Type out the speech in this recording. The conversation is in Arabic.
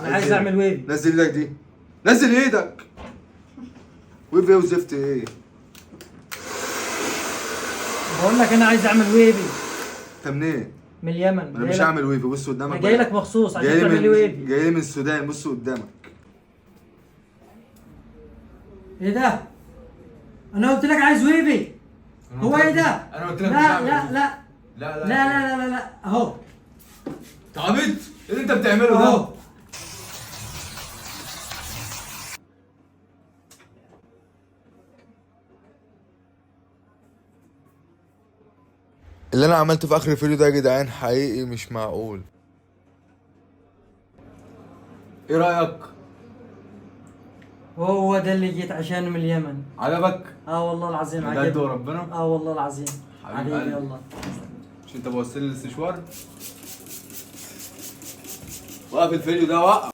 انا عايز اعمل ويفي. نزل ايدك دي، نزل ايدك. ويفي ايه وزفت ايه؟ بقول لك انا عايز اعمل ويفي. انت منين؟ من اليمن. انا مش هعمل ويفي، بص قدامك. انا جاي لك مخصوص عشان جاي تعمل لي ويفي. لي من السودان، بص قدامك. ايه ده؟ انا قلت لك عايز ويفي. هو ايه ده؟ انا قلت لك لا مش هعمل لا ويفي. لا لا لا لا لا لا لا اهو. انت عبيط؟ ايه اللي انت بتعمله ده؟ اهو. اللي انا عملته في اخر الفيديو ده يا جدعان حقيقي مش معقول. ايه رايك؟ هو ده اللي جيت عشانه من اليمن. عجبك؟ اه والله العظيم بجد عجبني. وربنا؟ اه والله العظيم. حبيب حبيبي قلبي. يلا. مش انت بوصل لي الاستشوار؟ وقف الفيديو ده، وقف.